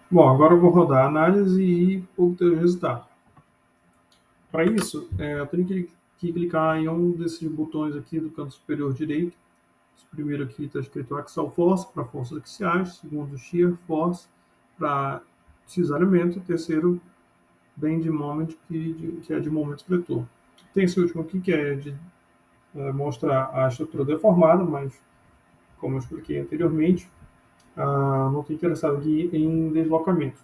Bom, agora eu vou rodar a análise e obter o resultado. Para isso, eu tenho que clicar em um desses botões aqui do canto superior direito. O primeiro aqui está escrito Axial Force para forças axiais, segundo Shear Force para cisalhamento, terceiro Bend Moment, que é de momento vetor. Tem esse último aqui que é de mostrar a estrutura deformada, mas como eu expliquei anteriormente, não estou interessado aqui em deslocamento.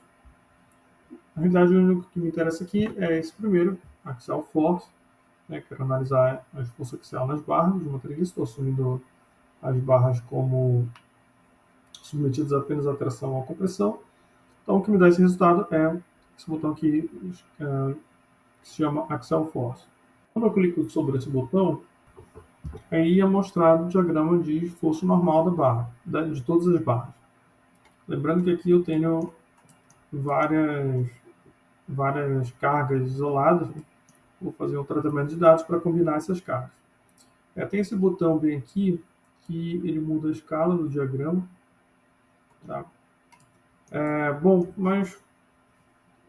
Na realidade, o único que me interessa aqui é esse primeiro, Axial Force. Quero analisar a força axial nas barras de uma treliça, estou assumindo as barras como submetidas apenas à tração ou à compressão. Então, o que me dá esse resultado é esse botão aqui, que se chama Axial Force. Quando eu clico sobre esse botão, aí é mostrado o diagrama de esforço normal da barra, de todas as barras. Lembrando que aqui eu tenho várias cargas isoladas. Vou fazer um tratamento de dados para combinar essas cargas. Tem esse botão bem aqui, que ele muda a escala do diagrama. Tá? Bom, mas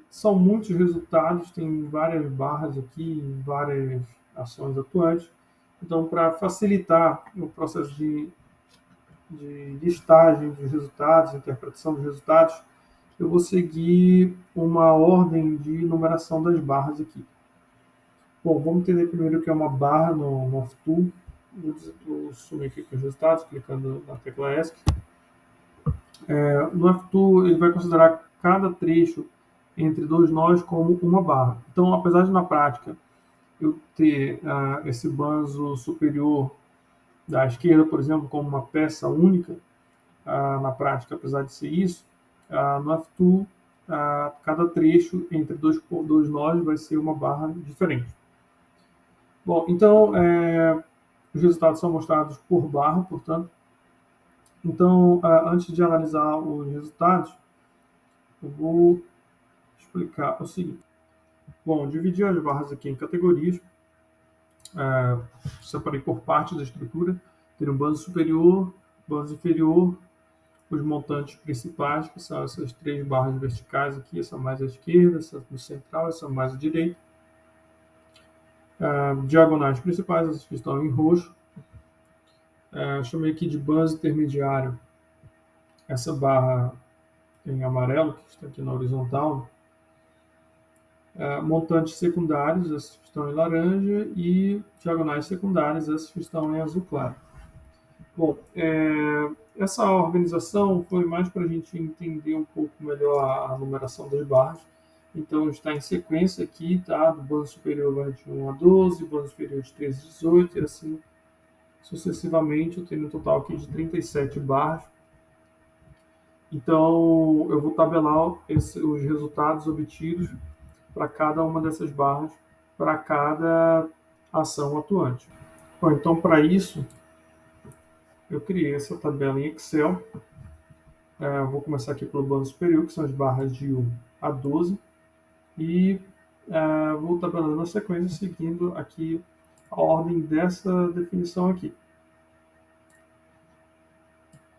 são muitos resultados, tem várias barras aqui, várias ações atuantes. Então, para facilitar o processo de listagem dos resultados, interpretação dos resultados, eu vou seguir uma ordem de numeração das barras aqui. Bom, vamos entender primeiro o que é uma barra no F-Tool. Vou sumir aqui com os resultados, clicando na tecla ESC. No F-Tool, ele vai considerar cada trecho entre dois nós como uma barra. Então, apesar de na prática eu ter esse banzo superior da esquerda, por exemplo, como uma peça única, na prática, apesar de ser isso, no F-Tool, cada trecho entre dois nós vai ser uma barra diferente. Bom, então, os resultados são mostrados por barra, portanto. Então, antes de analisar os resultados, eu vou explicar o seguinte. Bom, dividi as barras aqui em categorias, separei por parte da estrutura, tem um banzo superior, banzo inferior, os montantes principais, que são essas três barras verticais aqui, essa mais à esquerda, essa no central, essa mais à direita. Diagonais principais, essas que estão em roxo. Chamei aqui de banzo intermediário essa barra em amarelo, que está aqui na horizontal. Montantes secundários, essas que estão em laranja, e diagonais secundárias, essas que estão em azul claro. Bom, essa organização foi mais para a gente entender um pouco melhor a numeração das barras. Então, está em sequência aqui, tá? Do banzo superior vai de 1 a 12, banzo inferior de 13 a 18, e assim sucessivamente. Eu tenho um total aqui de 37 barras. Então, eu vou tabelar os resultados obtidos para cada uma dessas barras, para cada ação atuante. Bom, então, para isso, eu criei essa tabela em Excel. Vou começar aqui pelo banzo superior, que são as barras de 1 a 12, e vou tabelando na sequência, seguindo aqui a ordem dessa definição aqui.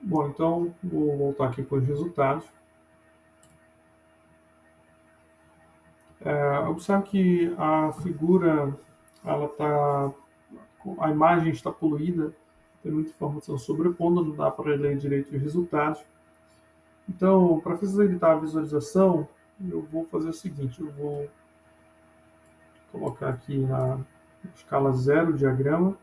Bom, então, vou voltar aqui para os resultados. Observe que a figura, a imagem está poluída, tem muita informação sobrepondo, não dá para ler direito os resultados. Então, para facilitar a visualização, eu vou fazer o seguinte, eu vou colocar aqui na escala 0 o diagrama,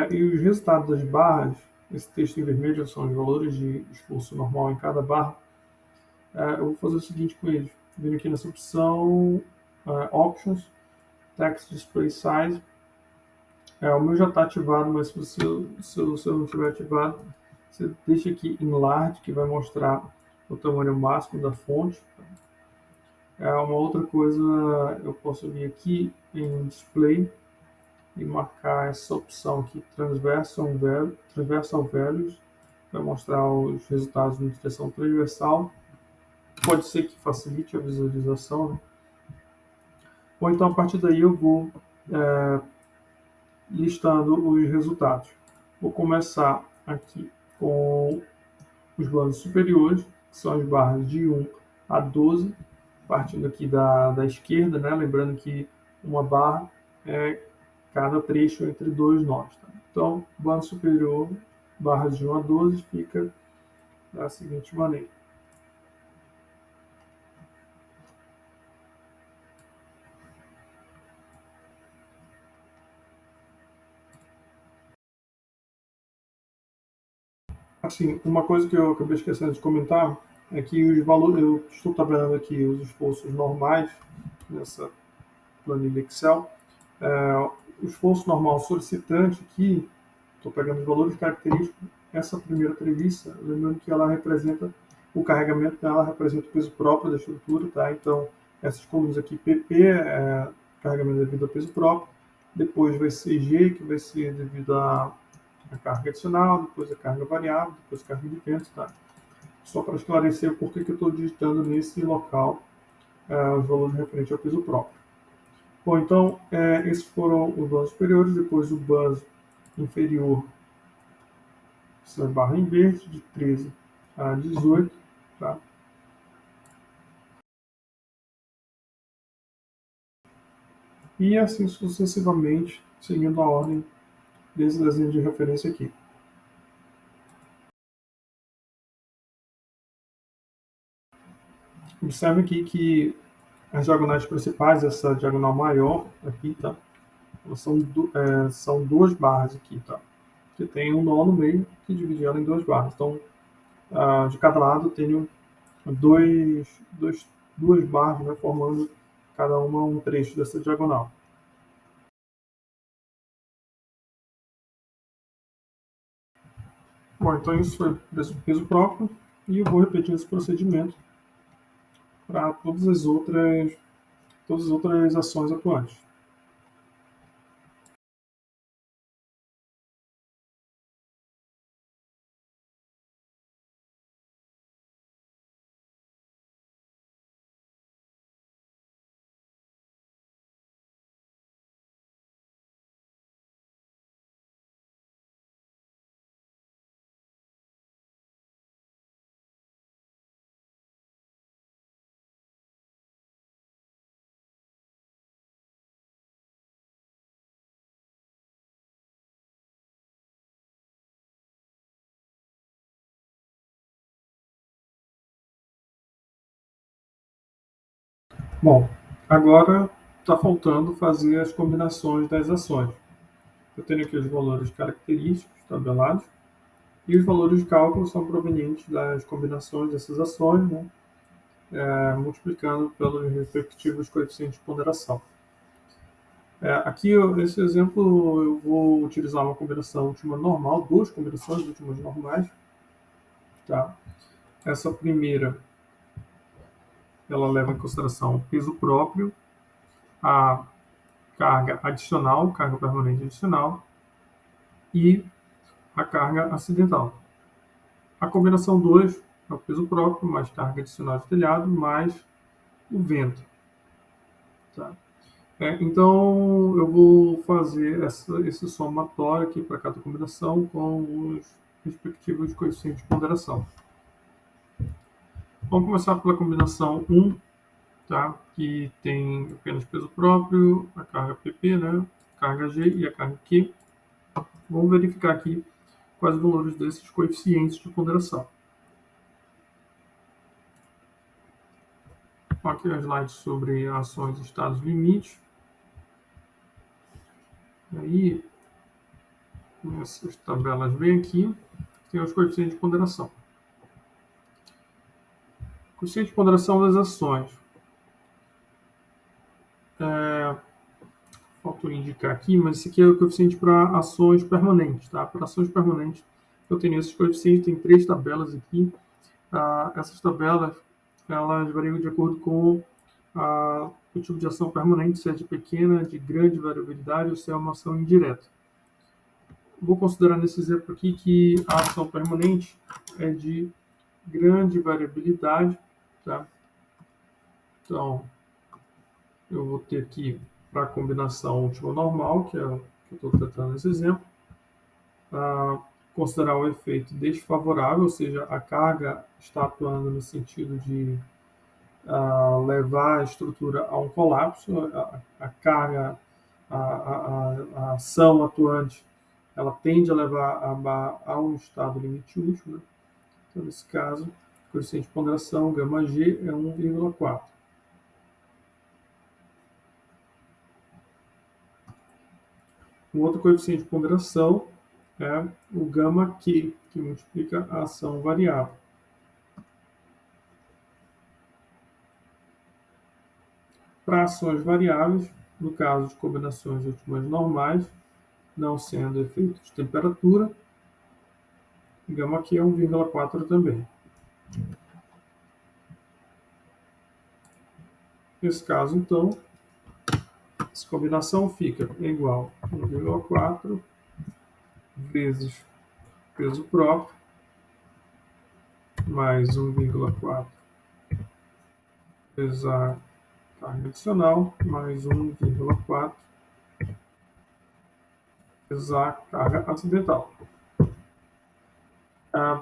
e os resultados das barras, esse texto em vermelho são os valores de esforço normal em cada barra. Eu vou fazer o seguinte com eles, vindo aqui nessa opção Options, Text Display Size. O meu já está ativado, mas se você não tiver ativado, você deixa aqui em Large, que vai mostrar o tamanho máximo da fonte. Uma outra coisa, eu posso vir aqui em Display e marcar essa opção aqui, Transversal Values, vai mostrar os resultados de direção transversal. Pode ser que facilite a visualização, né? Ou então, a partir daí, eu vou listando os resultados. Vou começar aqui com os bandos superiores. que são as barras de 1 a 12, partindo aqui da esquerda, né? Lembrando que uma barra é cada trecho entre dois nós. Tá? Então, banda superior, barras de 1 a 12, fica da seguinte maneira. Assim, uma coisa que eu acabei esquecendo de comentar é que os valores, eu estou tabelando aqui os esforços normais nessa planilha Excel. O esforço normal solicitante aqui, estou pegando os valores característicos, essa primeira premissa, lembrando que ela representa o carregamento dela, representa o peso próprio da estrutura, tá? Então, essas colunas aqui, PP, carregamento devido ao peso próprio, depois vai ser G, que vai ser devido à carga adicional, depois a carga variável, depois a carga de vento, tá? Só para esclarecer o porquê que eu estou digitando nesse local os valores referentes ao peso próprio. Bom, então, esses foram os bans superiores, depois o bans inferior, essa barra em verde, de 13 a 18, tá? E assim sucessivamente, seguindo a ordem desse desenho de referência aqui. Observe aqui que as diagonais principais, essa diagonal maior aqui, tá? Elas são duas barras aqui, tá? Que tem um nó no meio que divide ela em duas barras. Então, de cada lado tenho duas barras, né, formando cada uma um trecho dessa diagonal. Bom, então isso foi peso próprio e eu vou repetir esse procedimento para todas as outras ações atuantes. Bom, agora está faltando fazer as combinações das ações. Eu tenho aqui os valores característicos tabelados e os valores de cálculo são provenientes das combinações dessas ações, né, multiplicando pelos respectivos coeficientes de ponderação. Aqui, nesse exemplo, eu vou utilizar uma combinação última normal, duas combinações últimas normais. Tá? Essa primeira, ela leva em consideração o peso próprio, a carga adicional, carga permanente adicional e a carga acidental. A combinação 2 é o peso próprio, mais carga adicional de telhado, mais o vento. Tá? Então, eu vou fazer esse somatório aqui para cada combinação com os respectivos coeficientes de ponderação. Vamos começar pela combinação 1, tá? Que tem apenas peso próprio, a carga PP, né? Carga G e a carga Q. Vamos verificar aqui quais os valores desses coeficientes de ponderação. Aqui é um slide sobre ações, estados, limites. E aí, essas tabelas bem aqui, tem os coeficientes de ponderação. Coeficiente de ponderação das ações. Faltou indicar aqui, mas esse aqui é o coeficiente para ações permanentes. Tá? Para ações permanentes, eu tenho esses coeficientes, tem 3 tabelas aqui. Essas tabelas elas variam de acordo com o tipo de ação permanente, se é de pequena, de grande variabilidade ou se é uma ação indireta. Vou considerar nesse exemplo aqui que a ação permanente é de grande variabilidade. Tá? Então, eu vou ter aqui para a combinação última normal, que é o que eu estou tratando nesse exemplo, considerar o efeito desfavorável, ou seja, a carga está atuando no sentido de levar a estrutura a um colapso, a carga, a ação atuante, ela tende a levar a um estado limite útil, né? Então, nesse caso, o coeficiente de ponderação, gama G, é 1,4. Um outro coeficiente de ponderação é o gama Q, que multiplica a ação variável. Para ações variáveis, no caso de combinações últimas normais, não sendo efeito de temperatura, gama Q é 1,4 também. Nesse caso, então, essa combinação fica igual a 1,4 vezes peso próprio, mais 1,4 vezes a carga adicional, mais 1,4 vezes a carga acidental.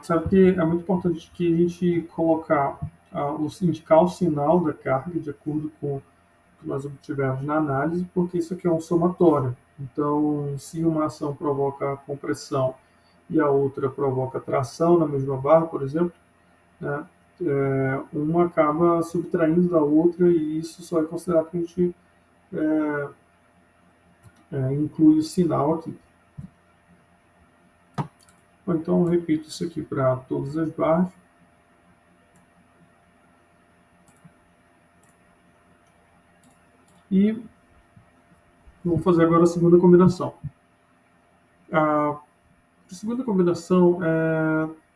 Sabe que é muito importante que a gente colocar, indicar o sinal da carga de acordo com o que nós obtivemos na análise, porque isso aqui é um somatório. Então, se uma ação provoca compressão e a outra provoca tração na mesma barra, por exemplo, né, uma acaba subtraindo da outra e isso só é considerado que a gente inclui o sinal aqui. Então, eu repito isso aqui para todas as barras. E vou fazer agora a segunda combinação. A segunda combinação,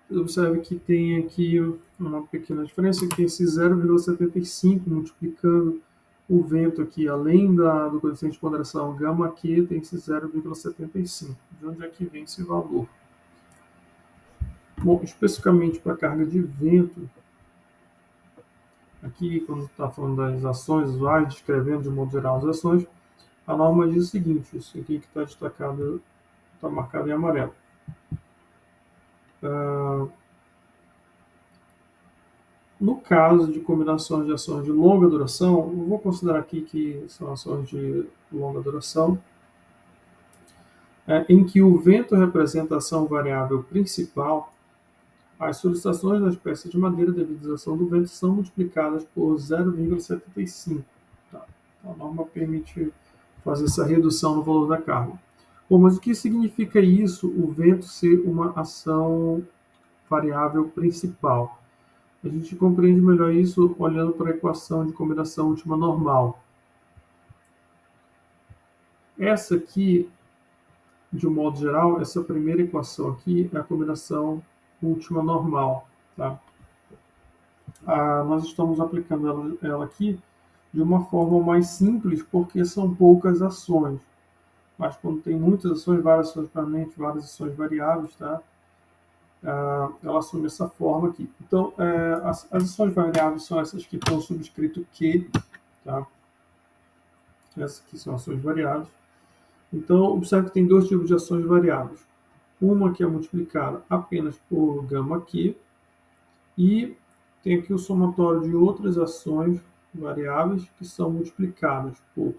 observe que tem aqui uma pequena diferença, que tem esse 0,75 multiplicando o vento aqui, além do coeficiente de ponderação gama Q, tem esse 0,75. De onde é que vem esse valor? Bom, especificamente para a carga de vento, aqui quando está falando das ações usuais, descrevendo de modo geral as ações, a norma diz o seguinte, isso aqui que está destacado, está marcado em amarelo. No caso de combinações de ações de longa duração, eu vou considerar aqui que são ações de longa duração, em que o vento representa a ação variável principal, as solicitações das peças de madeira devido à ação do vento são multiplicadas por 0,75. Tá? A norma permite fazer essa redução no valor da carga. Bom, mas o que significa isso, o vento ser uma ação variável principal? A gente compreende melhor isso olhando para a equação de combinação última normal. Essa aqui, de um modo geral, essa primeira equação aqui é a combinação última normal. Tá? Nós estamos aplicando ela aqui de uma forma mais simples, porque são poucas ações. Mas quando tem muitas ações, várias ações permanentes, várias ações variáveis, tá? Ela assume essa forma aqui. Então, as ações variáveis são essas que estão subscrito Q, tá? Essas aqui são ações variáveis. Então, observe que tem dois tipos de ações variáveis. Uma que é multiplicada apenas por gama Q, e tem aqui o somatório de outras ações variáveis que são multiplicadas por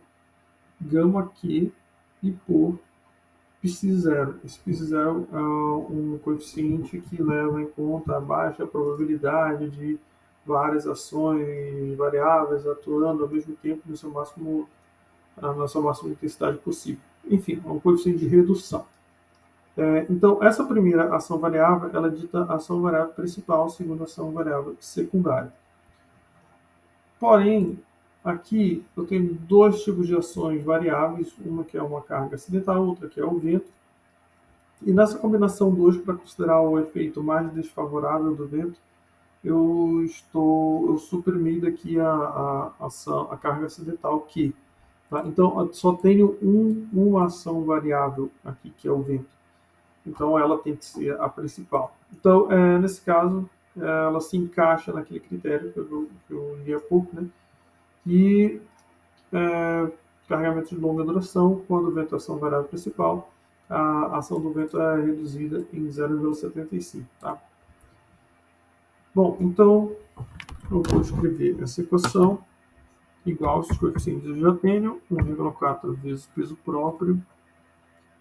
gama Q e por π0. Esse π0 é um coeficiente que leva em conta a baixa probabilidade de várias ações variáveis atuando ao mesmo tempo na sua máxima intensidade possível. Enfim, é um coeficiente de redução. Então, essa primeira ação variável, ela é dita ação variável principal, segundo ação variável secundária. Porém, aqui eu tenho dois tipos de ações variáveis, uma que é uma carga acidental, outra que é o vento. E nessa combinação 2, para considerar o efeito mais desfavorável do vento, eu suprimi daqui a carga acidental Q. Tá? Então, eu só tenho uma ação variável aqui, que é o vento. Então, ela tem que ser a principal. Então, nesse caso, ela se encaixa naquele critério que eu li há pouco, né? E carregamento de longa duração, quando o vento é ação variável principal, a ação do vento é reduzida em 0,75, tá? Bom, então eu vou escrever essa equação igual aos coeficientes eu já tenho, 1,4 vezes o peso próprio,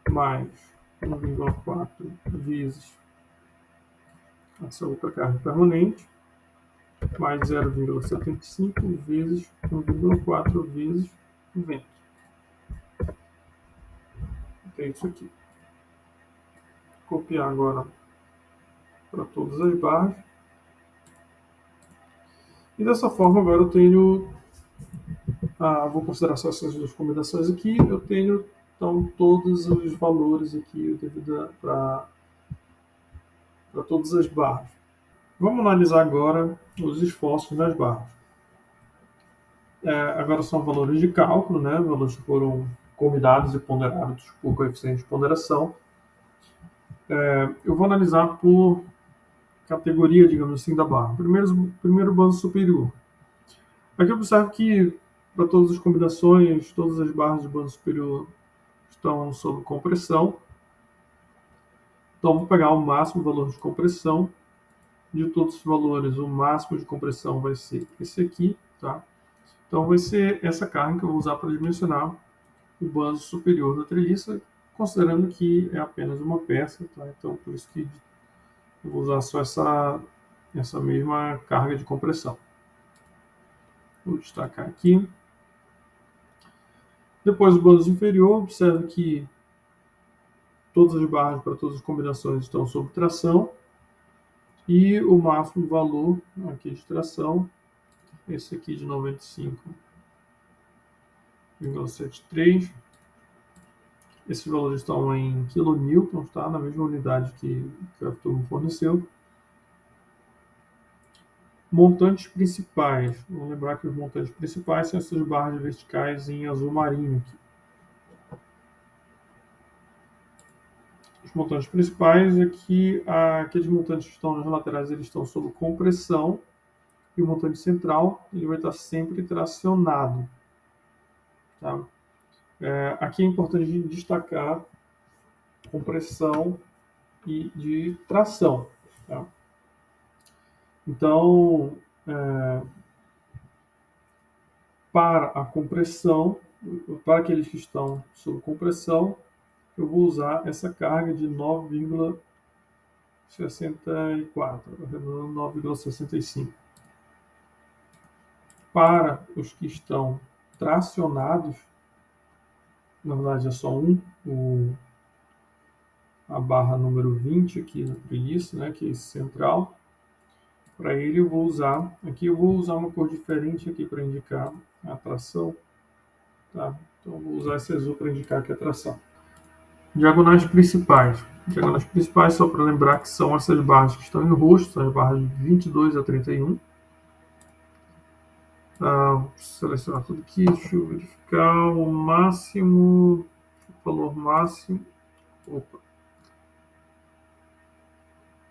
mais 1,4 vezes essa outra carga permanente, mais 0,75 vezes 1,4 vezes o vento. É isso aqui. Copiar agora para todas as barras. E dessa forma agora eu tenho, vou considerar só essas duas combinações aqui, eu tenho então todos os valores aqui devido para todas as barras. Vamos analisar agora os esforços nas barras. Agora são valores de cálculo, né? Valores que foram combinados e ponderados por coeficiente de ponderação. Eu vou analisar por categoria, digamos assim, da barra. Primeiro bando superior. Aqui observe que para todas as combinações, todas as barras de bando superior estão sob compressão. Então, vou pegar o máximo valor de compressão. De todos os valores, o máximo de compressão vai ser esse aqui, tá? Então, vai ser essa carga que eu vou usar para dimensionar o bando superior da treliça, considerando que é apenas uma peça, tá? Então, por isso que eu vou usar só essa mesma carga de compressão. Vou destacar aqui. Depois, o bando inferior, observe que todas as barras para todas as combinações estão sob tração. E o máximo valor aqui de tração, esse aqui de 95,73. Esses valores estão em kN, tá? Na mesma unidade que a Avtomo forneceu. Montantes principais. Vamos lembrar que os montantes principais são essas barras verticais em azul marinho aqui. Os montantes principais aqui, aqueles montantes que estão nas laterais, eles estão sob compressão. E o montante central ele vai estar sempre tracionado. Tá? Aqui é importante destacar compressão e de tração. Tá? Então, para a compressão, para aqueles que estão sob compressão, eu vou usar essa carga de 9,64, 9,65. Para os que estão tracionados, na verdade é só a barra número 20 aqui na treliça, né, que é esse central. Para ele eu vou usar uma cor diferente aqui para indicar a tração. Tá? Então eu vou usar esse azul para indicar que é a tração. Diagonais principais. Diagonais principais, só para lembrar que são essas barras que estão em roxo, são as barras de 22 a 31. Vou selecionar tudo aqui, deixa eu verificar o máximo, o valor máximo.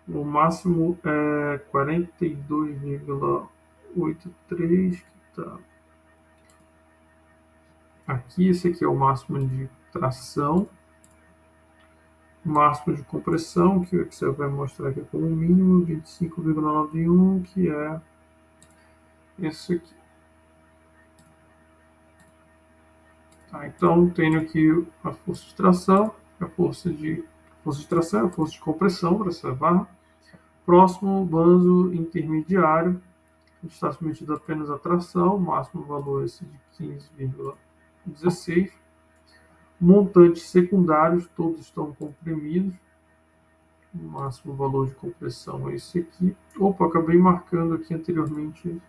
O máximo é 42,83, que tá aqui. Esse aqui é o máximo de tração. O máximo de compressão, que o Excel vai mostrar aqui como mínimo, 25,91, que é esse aqui. Tá, então, tenho aqui a força de tração, a força de tração, a força de compressão para essa barra. Próximo, bando intermediário, está submetido apenas à tração, o máximo valor é esse de 15,16. Montantes secundários, todos estão comprimidos. O máximo valor de compressão é esse aqui. Opa, acabei marcando aqui anteriormente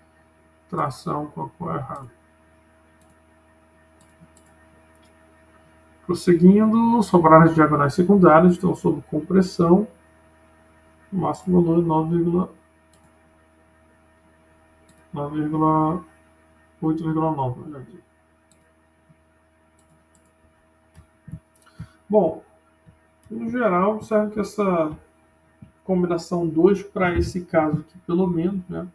tração com a cor errada. Prosseguindo, sobraram as diagonais secundárias, estão sob compressão. O máximo valor é 8,9. Bom, no geral, observe que essa combinação 2, para esse caso aqui, pelo menos, né,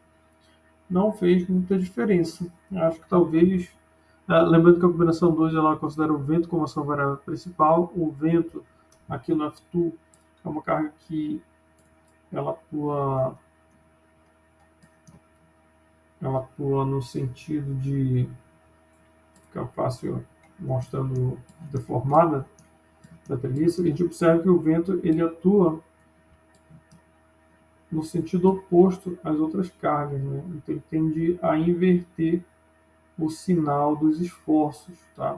não fez muita diferença. Acho que talvez, lembrando que a combinação 2 ela considera o vento como ação variável principal, o vento Aqui no F2 é uma carga que ela atua no sentido de ficar fácil mostrando deformada da treliça. A gente observa que o vento ele atua no sentido oposto às outras cargas, né? Então ele tende a inverter o sinal dos esforços, tá?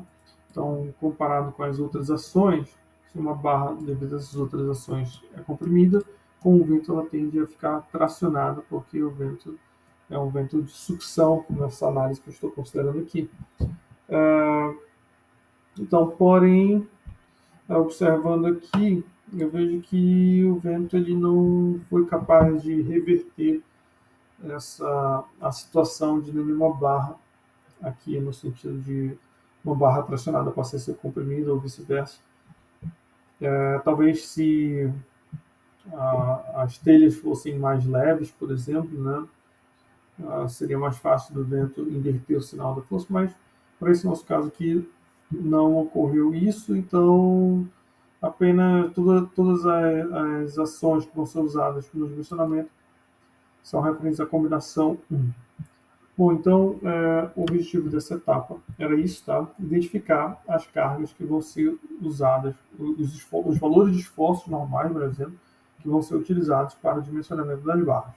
Então, comparado com as outras ações, se uma barra, devido a essas outras ações, é comprimida, com o vento ela tende a ficar tracionada, porque o vento é um vento de sucção, nessa análise que eu estou considerando aqui. Então, porém, observando aqui, eu vejo que o vento ele não foi capaz de reverter a situação de nenhuma barra aqui, no sentido de uma barra tracionada passar a ser comprimida ou vice-versa. Talvez se as telhas fossem mais leves, por exemplo, né, seria mais fácil do vento inverter o sinal da força, mas para esse nosso caso aqui não ocorreu isso, então apenas todas as ações que vão ser usadas no dimensionamento são referentes à combinação 1. Bom, então o objetivo dessa etapa era isso, tá? Identificar as cargas que vão ser usadas, os valores de esforços normais, por exemplo, que vão ser utilizados para o dimensionamento das barras.